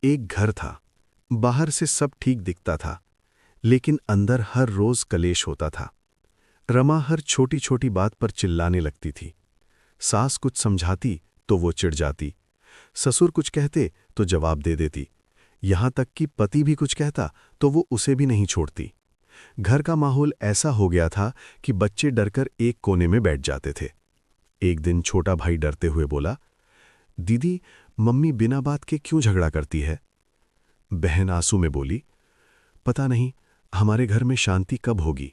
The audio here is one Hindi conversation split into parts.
एक घर था। बाहर से सब ठीक दिखता था, लेकिन अंदर हर रोज कलेश होता था। रमा हर छोटी छोटी बात पर चिल्लाने लगती थी। सास कुछ समझाती तो वो चिढ़ जाती, ससुर कुछ कहते तो जवाब दे देती, यहां तक कि पति भी कुछ कहता तो वो उसे भी नहीं छोड़ती। घर का माहौल ऐसा हो गया था कि बच्चे डरकर एक कोने में बैठ जाते थे। एक दिन छोटा भाई डरते हुए बोला, दीदी, मम्मी बिना बात के क्यों झगड़ा करती है? बहन आंसू में बोली, पता नहीं, हमारे घर में शांति कब होगी।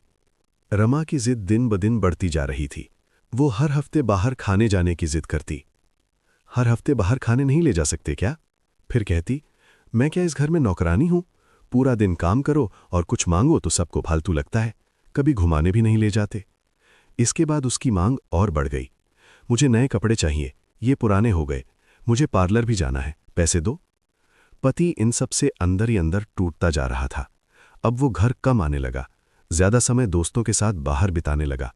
रमा की जिद दिन ब दिन बढ़ती जा रही थी। वो हर हफ्ते बाहर खाने जाने की जिद करती। हर हफ्ते बाहर खाने नहीं ले जा सकते क्या? फिर कहती, मैं क्या इस घर में नौकरानी हूं? पूरा दिन काम करो और कुछ मांगो तो सबको फालतू लगता है, कभी घुमाने भी नहीं ले जाते। इसके बाद उसकी मांग और बढ़ गई, मुझे नए कपड़े चाहिए, ये पुराने हो गए, मुझे पार्लर भी जाना है, पैसे दो। पति इन सब से अंदर ही अंदर टूटता जा रहा था। अब वो घर कम आने लगा, ज्यादा समय दोस्तों के साथ बाहर बिताने लगा।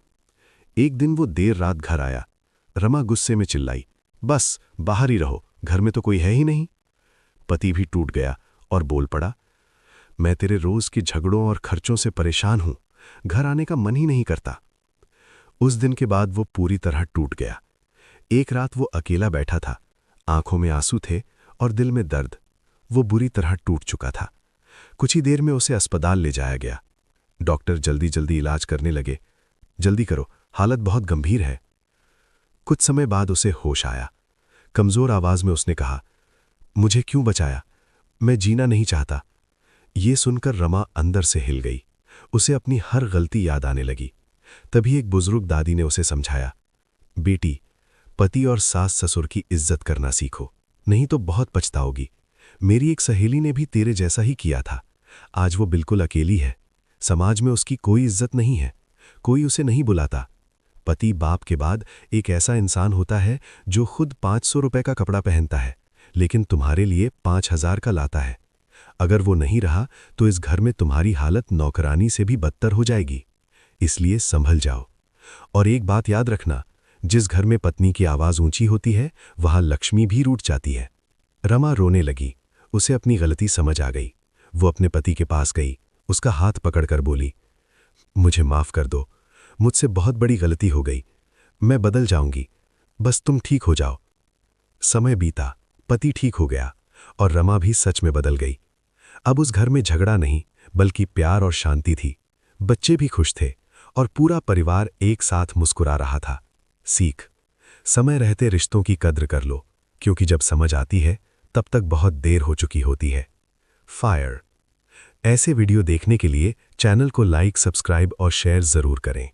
एक दिन वो देर रात घर आया। रमा गुस्से में चिल्लाई, बस बाहर ही रहो, घर में तो कोई है ही नहीं। पति भी टूट गया और बोल पड़ा, मैं तेरे रोज की झगड़ों और खर्चों से परेशान हूं, घर आने का मन ही नहीं करता। उस दिन के बाद वो पूरी तरह टूट गया। एक रात वो अकेला बैठा था, आंखों में आंसू थे और दिल में दर्द। वो बुरी तरह टूट चुका था। कुछ ही देर में उसे अस्पताल ले जाया गया। डॉक्टर जल्दी जल्दी इलाज करने लगे। जल्दी करो, हालत बहुत गंभीर है। कुछ समय बाद उसे होश आया। कमजोर आवाज में उसने कहा, मुझे क्यों बचाया? मैं जीना नहीं चाहता। ये सुनकर रमा अंदर से हिल गई। उसे अपनी हर गलती याद आने लगी। तभी एक बुजुर्ग दादी ने उसे समझाया, बेटी, पति और सास ससुर की इज्जत करना सीखो, नहीं तो बहुत पछताओगी। मेरी एक सहेली ने भी तेरे जैसा ही किया था। आज वो बिल्कुल अकेली है। समाज में उसकी कोई इज्जत नहीं है, कोई उसे नहीं बुलाता। पति बाप के बाद एक ऐसा इंसान होता है जो खुद 500 रुपए का कपड़ा पहनता है, लेकिन तुम्हारे लिए 5000 का लाता है। अगर वो नहीं रहा तो इस घर में तुम्हारी हालत नौकरानी से भी बदतर हो जाएगी। इसलिए संभल जाओ। और एक बात याद रखना, जिस घर में पत्नी की आवाज ऊंची होती है, वहां लक्ष्मी भी रूठ जाती है। रमा रोने लगी। उसे अपनी गलती समझ आ गई। वो अपने पति के पास गई, उसका हाथ पकड़कर बोली, मुझे माफ कर दो, मुझसे बहुत बड़ी गलती हो गई, मैं बदल जाऊंगी, बस तुम ठीक हो जाओ। समय बीता, पति ठीक हो गया और रमा भी सच में बदल गई। अब उस घर में झगड़ा नहीं, बल्कि प्यार और शांति थी। बच्चे भी खुश थे और पूरा परिवार एक साथ मुस्कुरा रहा था। सीख, समय रहते रिश्तों की कद्र कर लो, क्योंकि जब समझ आती है तब तक बहुत देर हो चुकी होती है। फायर। ऐसे वीडियो देखने के लिए चैनल को लाइक, सब्सक्राइब और शेयर जरूर करें।